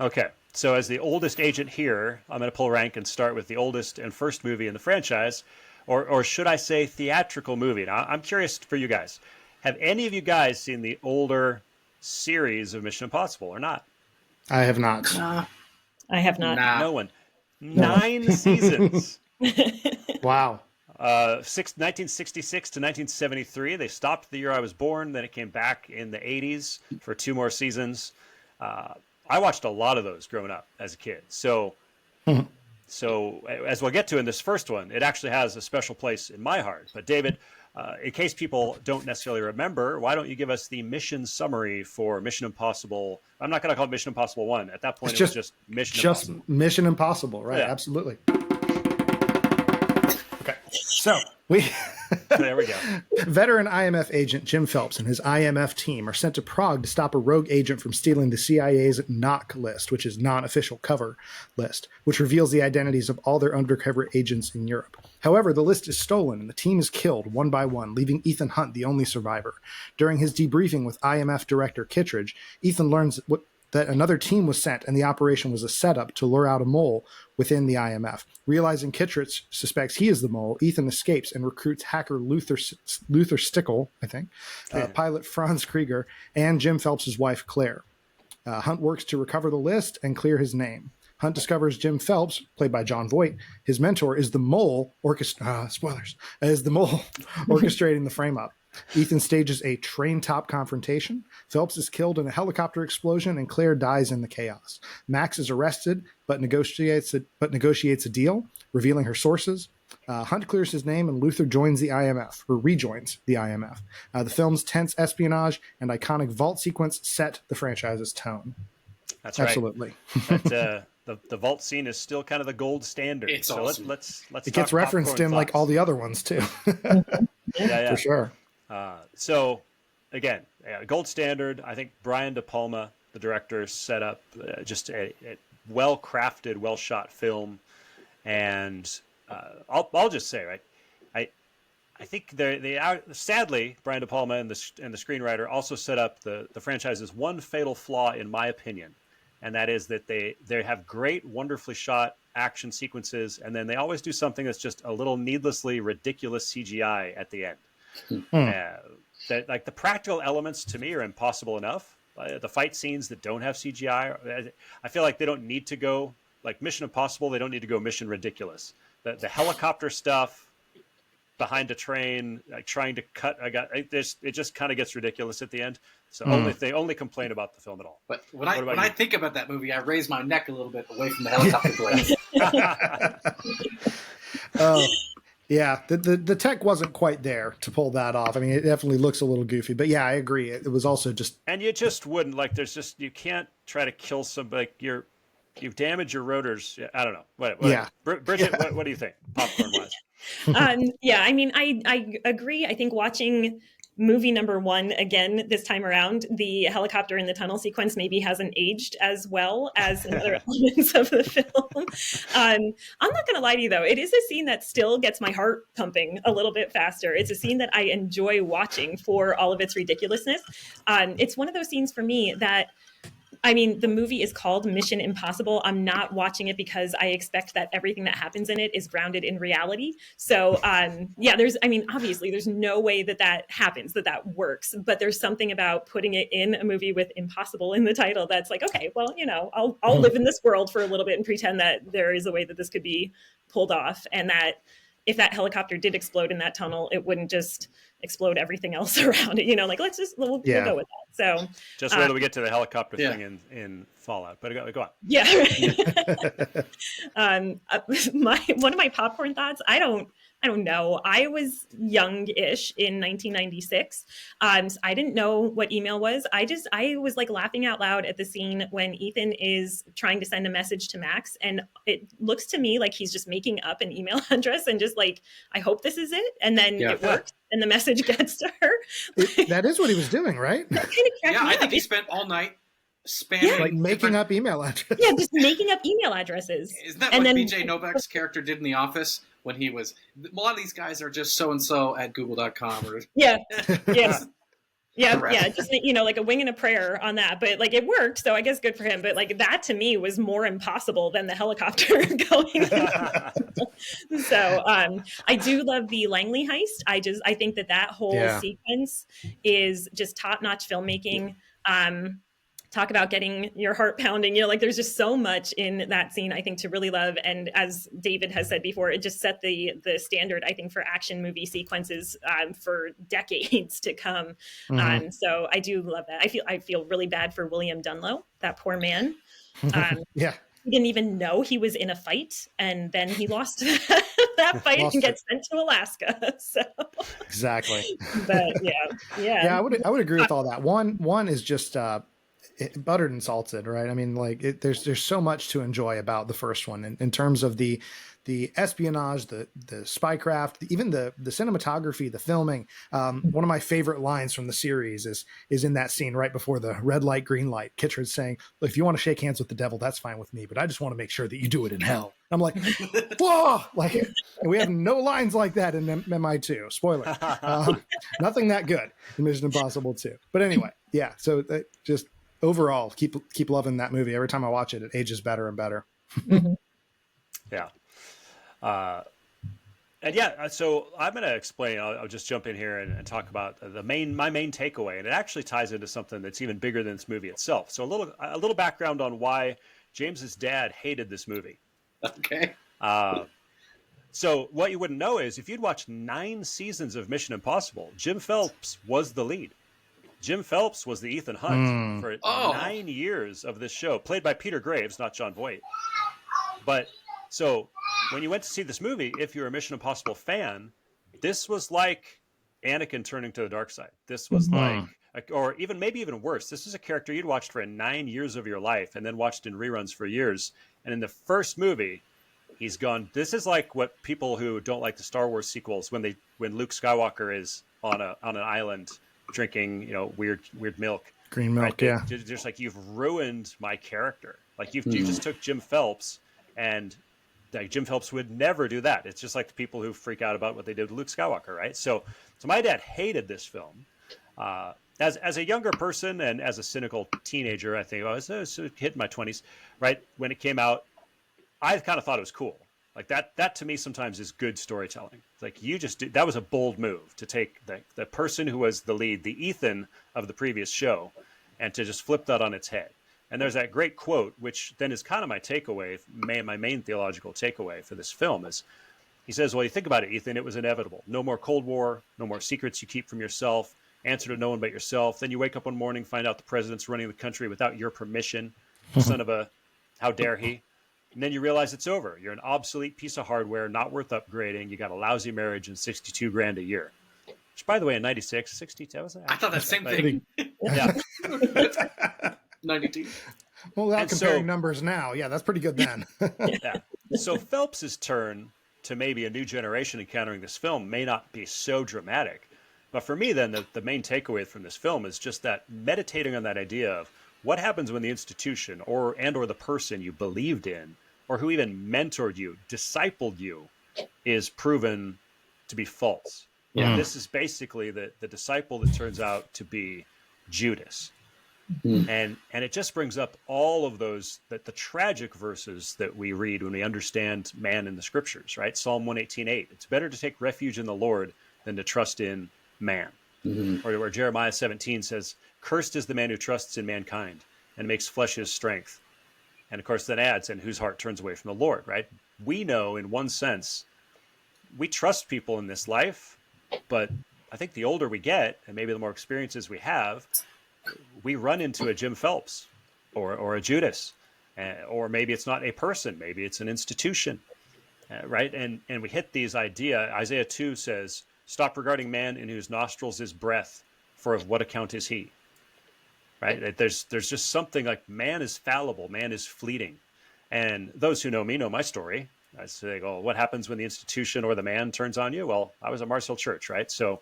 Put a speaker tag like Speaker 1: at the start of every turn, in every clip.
Speaker 1: Okay. So as the oldest agent here, I'm going to pull rank and start with the oldest and first movie in the franchise, or should I say theatrical movie? Now, I'm curious for you guys. Have any of you guys seen the older series of Mission Impossible or not?
Speaker 2: I have not.
Speaker 3: I have not.
Speaker 4: Nah.
Speaker 1: No one. 9 seasons.
Speaker 2: Wow.
Speaker 1: 1966 to 1973. They stopped the year I was born. Then it came back in the 80s for 2 more seasons. I watched a lot of those growing up as a kid. So as we'll get to in this first one, it actually has a special place in my heart. But David, in case people don't necessarily remember, why don't you give us the mission summary for Mission Impossible? I'm not going to call it Mission Impossible 1. At that point, it was just Mission Impossible.
Speaker 2: Just Mission Impossible, right? Yeah. Absolutely. Okay. So
Speaker 1: there we go.
Speaker 2: Veteran IMF agent Jim Phelps and his IMF team are sent to Prague to stop a rogue agent from stealing the CIA's NOC list, which is non-official cover list, which reveals the identities of all their undercover agents in Europe. However, the list is stolen and the team is killed one by one, leaving Ethan Hunt the only survivor. During his debriefing with IMF director Kittredge, Ethan learns that another team was sent and the operation was a setup to lure out a mole within the IMF. Realizing Kittredge suspects he is the mole, Ethan escapes and recruits hacker Luther Stickle, I think, pilot Franz Krieger, and Jim Phelps' wife, Claire. Hunt works to recover the list and clear his name. Hunt discovers Jim Phelps, played by John Voight, his mentor, is the mole orchestrating the frame-up. Ethan stages a train-top confrontation. Phelps is killed in a helicopter explosion, and Claire dies in the chaos. Max is arrested, but negotiates a deal, revealing her sources. Hunt clears his name, and Luther joins the IMF, or rejoins the IMF. The film's tense espionage and iconic vault sequence set the franchise's tone.
Speaker 1: That's right.
Speaker 2: Absolutely.
Speaker 1: The vault scene is still kind of the gold standard.
Speaker 4: It's
Speaker 1: so
Speaker 4: awesome.
Speaker 1: let's
Speaker 2: it gets referenced in like all the other ones too.
Speaker 1: Yeah.
Speaker 2: For sure.
Speaker 1: So again, gold standard. I think Brian De Palma, the director, set up just a well-crafted, well-shot film. And I'll just say, right, I think they are, sadly, Brian De Palma and the screenwriter also set up the franchise's one fatal flaw, in my opinion. And that is that they have great, wonderfully shot action sequences, and then they always do something that's just a little needlessly ridiculous CGI at the end. That, like, the practical elements to me are impossible enough. The fight scenes that don't have CGI, I feel like they don't need to go like Mission Impossible. They don't need to go Mission Ridiculous. The helicopter stuff behind a train, like trying to cut. It just kind of gets ridiculous at the end. So they only complain about the film at all.
Speaker 4: But when I think about that movie, I raise my neck a little bit away from the helicopter blade.
Speaker 2: Yeah, the tech wasn't quite there to pull that off. I mean, it definitely looks a little goofy, but yeah, I agree. It was also just,
Speaker 1: and you just wouldn't like. You can't try to kill somebody. Like you've damaged your rotors. I don't know. What
Speaker 2: yeah,
Speaker 1: Bridget, yeah. What do you think, popcorn wise?
Speaker 3: Yeah, I mean, I agree. I think watching movie number 1 again this time around, the helicopter in the tunnel sequence maybe hasn't aged as well as in other elements of the film. I'm not going to lie to you, though. It is a scene that still gets my heart pumping a little bit faster. It's a scene that I enjoy watching for all of its ridiculousness. It's one of those scenes for me that, I mean, the movie is called Mission Impossible. I'm not watching it because I expect that everything that happens in it is grounded in reality. So, obviously there's no way that happens, that works, but there's something about putting it in a movie with impossible in the title that's like, okay, well, I'll live in this world for a little bit and pretend that there is a way that this could be pulled off. And that if that helicopter did explode in that tunnel, it wouldn't just explode everything else around it. We'll go with that. So
Speaker 1: just wait till we get to the helicopter thing in Fallout. But go on.
Speaker 3: Yeah. One of my popcorn thoughts. I don't know. I was young-ish in 1996. I didn't know what email was. I was like laughing out loud at the scene when Ethan is trying to send a message to Max, and it looks to me like he's just making up an email address and just like, I hope this is it, and then it works, and the message gets to her.
Speaker 2: That is what he was doing, right?
Speaker 4: I think he spent all night spamming,
Speaker 2: like making up email addresses.
Speaker 3: Yeah, just making up email addresses.
Speaker 4: Isn't that what BJ Novak's character did in The Office when he was? A lot of these guys are just so and so at google.com. Or
Speaker 3: yeah. Yeah,
Speaker 4: Correct.
Speaker 3: yeah, just like a wing and a prayer on that, but like it worked, so I guess good for him. But like that to me was more impossible than the helicopter going. So I do love the Langley heist. I think that whole
Speaker 2: Yeah.
Speaker 3: sequence is just top notch filmmaking. Talk about getting your heart pounding. Like there's just so much in that scene I think to really love. And as David has said before, it just set the standard I think for action movie sequences for decades to come. So I do love that. I feel really bad for William Dunlow, that poor man.
Speaker 2: Yeah.
Speaker 3: He didn't even know he was in a fight, and then he lost that fight
Speaker 2: Lost
Speaker 3: and
Speaker 2: it.
Speaker 3: gets sent to Alaska. So,
Speaker 2: Exactly.
Speaker 3: but yeah.
Speaker 2: Yeah, I would agree with all that. One is just buttered and salted, right? I mean, like there's so much to enjoy about the first one in terms of the espionage, the spycraft, even the cinematography, the filming. One of my favorite lines from the series is in that scene right before the red light, green light. Kittredge saying, "Look, if you want to shake hands with the devil, that's fine with me, but I just want to make sure that you do it in hell." I'm like, whoa! Like, and we have no lines like that in MI2. Spoiler, nothing that good in Mission Impossible 2. But anyway, yeah. So just overall, keep loving that movie. Every time I watch it, it ages better and better.
Speaker 1: Yeah. And yeah, so I'm going to explain. I'll just jump in here and talk about my main takeaway, and it actually ties into something that's even bigger than this movie itself. So a little background on why James's dad hated this movie.
Speaker 4: Okay.
Speaker 1: So what you wouldn't know is if you'd watched 9 seasons of Mission Impossible, Jim Phelps was the lead. Jim Phelps was the Ethan Hunt for 9 years of this show, played by Peter Graves, not John Voight. But so when you went to see this movie, if you're a Mission Impossible fan, this was like Anakin turning to the dark side. This was like, or maybe even worse. This is a character you'd watched for 9 years of your life and then watched in reruns for years. And in the first movie, he's gone. This is like what people who don't like the Star Wars sequels when Luke Skywalker is on an island drinking weird milk,
Speaker 2: green milk.
Speaker 1: Right?
Speaker 2: Yeah,
Speaker 1: just like you've ruined my character. Like you just took Jim Phelps, and like Jim Phelps would never do that. It's just like the people who freak out about what they did with Luke Skywalker, right? So my dad hated this film. As a younger person and as a cynical teenager, I think I was hitting my 20s, right? When it came out, I kind of thought it was cool. Like that to me sometimes is good storytelling. It's like that was a bold move to take the person who was the lead, the Ethan of the previous show, and to just flip that on its head. And there's that great quote, which then is kind of my takeaway, my main theological takeaway for this film is, he says, well, you think about it, Ethan, it was inevitable. No more Cold War, no more secrets you keep from yourself, answer to no one but yourself. Then you wake up one morning, find out the president's running the country without your permission. Son of a, how dare he? And then you realize it's over. You're an obsolete piece of hardware, not worth upgrading. You got a lousy marriage and $62,000 a year. Which, by the way, in '96, 62 was that?
Speaker 4: I thought that same thing.
Speaker 1: Yeah.
Speaker 4: 92.
Speaker 2: Well, without comparing numbers now, yeah, that's pretty good then.
Speaker 1: Yeah. So Phelps's turn to maybe a new generation encountering this film may not be so dramatic. But for me, then, the main takeaway from this film is just that meditating on that idea of what happens when the institution or the person you believed in or who even mentored you, discipled you, is proven to be false. Yeah. This is basically the disciple that turns out to be Judas. And it just brings up all of those, the tragic verses that we read when we understand man in the scriptures, right? Psalm 118:8. It's better to take refuge in the Lord than to trust in man. Or where Jeremiah 17 says, cursed is the man who trusts in mankind and makes flesh his strength. And of course, then adds, and whose heart turns away from the Lord, right? We know in one sense, we trust people in this life, but I think the older we get, and maybe the more experiences we have, we run into a Jim Phelps or a Judas, or maybe it's not a person, maybe it's an institution, right? And we hit these Isaiah 2 says, stop regarding man in whose nostrils is breath, for of what account is he? Right? There's just something like man is fallible, man is fleeting. And those who know me know my story. I say, oh, what happens when the institution or the man turns on you? Well, I was at Mars Hill Church, right? So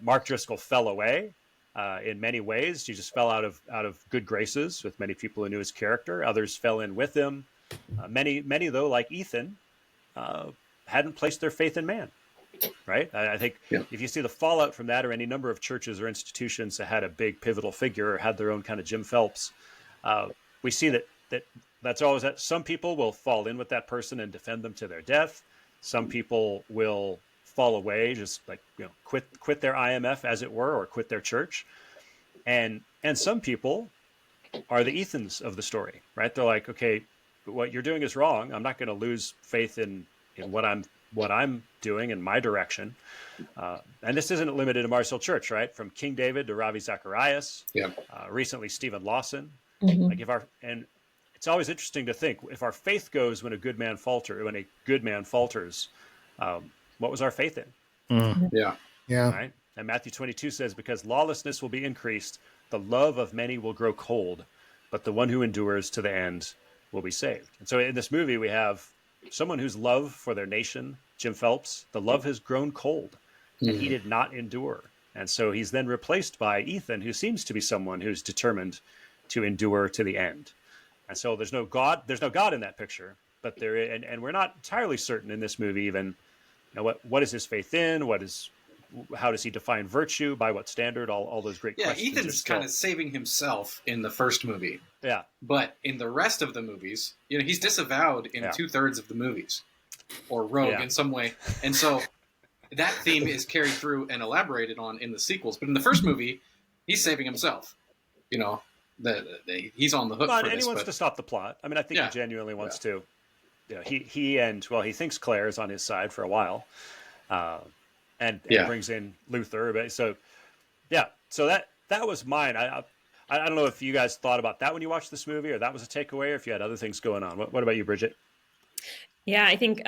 Speaker 1: Mark Driscoll fell away in many ways. He just fell out of good graces with many people who knew his character. Others fell in with him. Many though, like Ethan, hadn't placed their faith in man. right? I think if you see the fallout from that, or any number of churches or institutions that had a big pivotal figure or had their own kind of Jim Phelps, we see that's always that. Some people will fall in with that person and defend them to their death. Some people will fall away, just like, quit their IMF, as it were, or quit their church. And some people are the Ethans of the story, right? They're like, okay, what you're doing is wrong. I'm not going to lose faith in what I'm doing in my direction. And this isn't limited to Mars Hill Church, right? From King David to Ravi Zacharias, recently Stephen Lawson. And it's always interesting to think, if our faith goes when a good man falters, what was our faith in?
Speaker 2: Yeah.
Speaker 1: Right. And Matthew 22 says, because lawlessness will be increased, the love of many will grow cold, but the one who endures to the end will be saved. And so in this movie, we have someone whose love for their nation, Jim Phelps, the love has grown cold, and he did not endure. And so he's then replaced by Ethan, who seems to be someone who's determined to endure to the end. And so there's no God in that picture, but and we're not entirely certain in this movie even, what is his faith in? How does he define virtue? By what standard? All those great questions.
Speaker 4: Yeah, Ethan's kind of saving himself in the first movie.
Speaker 1: Yeah.
Speaker 4: But in the rest of the movies, he's disavowed in 2/3 of the movies, or rogue in some way. And so that theme is carried through and elaborated on in the sequels. But in the first movie, he's saving himself. He's on the hook for this.
Speaker 1: And he wants to stop the plot. I mean, I think he genuinely wants to. He thinks Claire is on his side for a while. And brings in Luther. But so that was mine. I don't know if you guys thought about that when you watched this movie, or that was a takeaway, or if you had other things going on. What about you, Bridget?
Speaker 3: Yeah, I think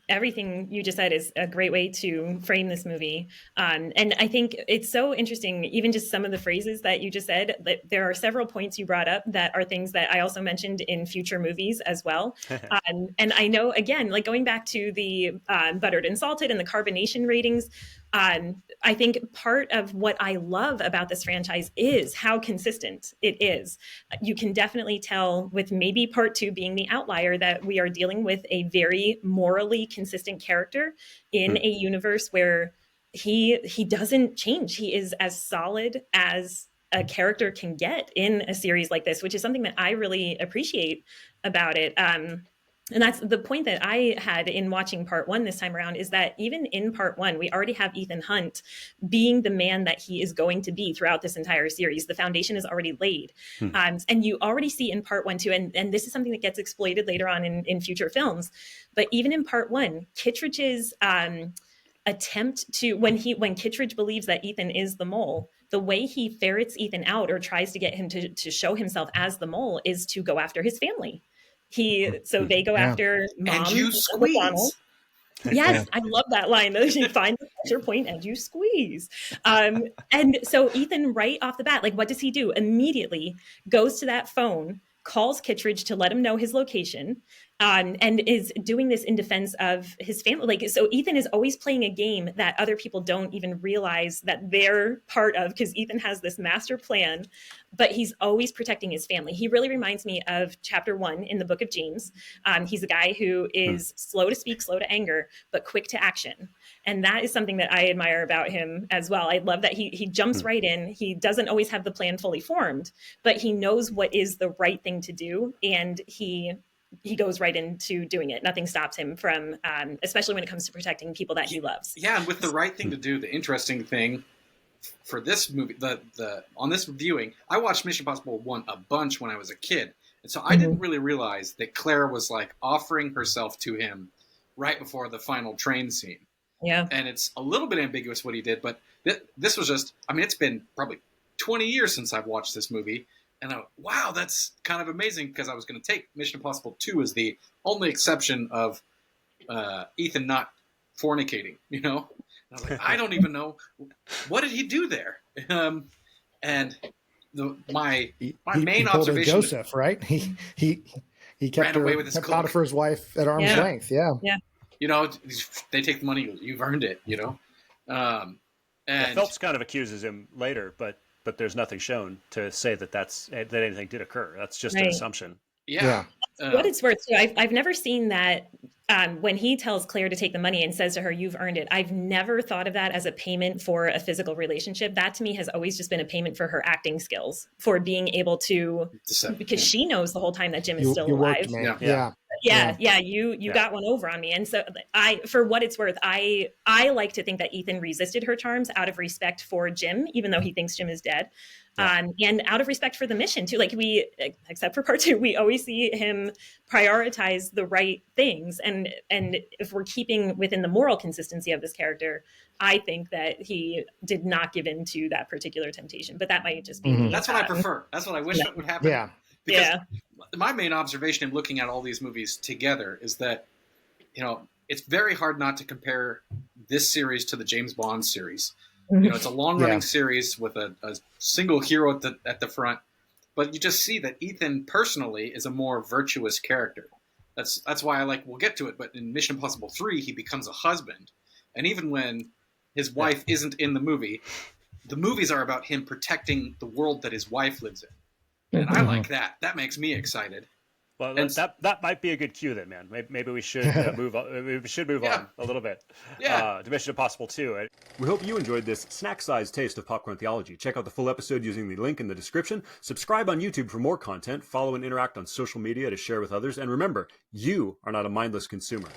Speaker 3: everything you just said is a great way to frame this movie. And I think it's so interesting, even just some of the phrases that you just said, that there are several points you brought up that are things that I also mentioned in future movies as well. And I know, again, like going back to the buttered and salted and the carbonation ratings, I think part of what I love about this franchise is how consistent it is. You can definitely tell, with maybe part 2 being the outlier, that we are dealing with a very morally consistent character in a universe where he doesn't change. He is as solid as a character can get in a series like this, which is something that I really appreciate about it. And that's the point that I had in watching part 1 this time around, is that even in part 1, we already have Ethan Hunt being the man that he is going to be throughout this entire series. The foundation is already laid. And you already see in part 1 too, and this is something that gets exploited later on in future films. But even in part 1, Kittredge's attempt to, when Kittredge believes that Ethan is the mole, the way he ferrets Ethan out or tries to get him to show himself as the mole is to go after his family. They go after Mom.
Speaker 4: And you squeeze.
Speaker 3: Yes, I love that line. You find the pressure point and you squeeze. And so Ethan, right off the bat, like, what does he do? Immediately goes to that phone, calls Kittredge to let him know his location, and is doing this in defense of his family. Like, so Ethan is always playing a game that other people don't even realize that they're part of, because Ethan has this master plan, but he's always protecting his family. He really reminds me of chapter 1 in the book of James. He's a guy who is slow to speak, slow to anger, but quick to action. And that is something that I admire about him as well. I love that he jumps right in. He doesn't always have the plan fully formed, but he knows what is the right thing to do. And he goes right into doing it. Nothing stops him from, especially when it comes to protecting people that he loves.
Speaker 4: Yeah, and with the right thing to do, the interesting thing for this movie, on this viewing, I watched Mission Impossible 1 a bunch when I was a kid. And so I didn't really realize that Claire was like offering herself to him right before the final train scene.
Speaker 3: Yeah.
Speaker 4: And it's a little bit ambiguous what he did, but this was just, I mean, it's been probably 20 years since I've watched this movie. And I went, wow, that's kind of amazing, because I was going to take Mission Impossible 2 as the only exception of Ethan not fornicating, And I was like, I don't even know. What did he do there? And my main observation...
Speaker 2: Joseph, right? He kept
Speaker 4: away with his coke.
Speaker 2: Potiphar's wife at arm's length, yeah.
Speaker 4: They take the money, you've earned it, And
Speaker 1: Phelps kind of accuses him later, but there's nothing shown to say that anything did occur. That's just an assumption.
Speaker 4: Yeah.
Speaker 3: What it's worth. So I've never seen that when he tells Claire to take the money and says to her, "You've earned it." I've never thought of that as a payment for a physical relationship. That to me has always just been a payment for her acting skills, for being able to, because she knows the whole time that Jim is still alive.
Speaker 2: Worked,
Speaker 3: You got one over on me. And so for what it's worth, I like to think that Ethan resisted her charms out of respect for Jim, even though he thinks Jim is dead. And out of respect for the mission too. Like except for part 2, we always see him prioritize the right things. And if we're keeping within the moral consistency of this character, I think that he did not give in to that particular temptation. But that might just be
Speaker 4: That's what I prefer. That's what I wish would happen.
Speaker 2: Yeah.
Speaker 4: Because my main observation in looking at all these movies together is that, it's very hard not to compare this series to the James Bond series. It's a long-running series with a single hero at the front, but you just see that Ethan personally is a more virtuous character. That's why we'll get to it, but in Mission Impossible 3, he becomes a husband. And even when his wife isn't in the movies are about him protecting the world that his wife lives in. And I like that. That makes me excited.
Speaker 1: Well, that might be a good cue then, man. Maybe we should move on. We should move on a little bit. To Mission Impossible 2. We hope you enjoyed this snack-sized taste of Popcorn Theology. Check out the full episode using the link in the description. Subscribe on YouTube for more content. Follow and interact on social media to share with others. And remember, you are not a mindless consumer.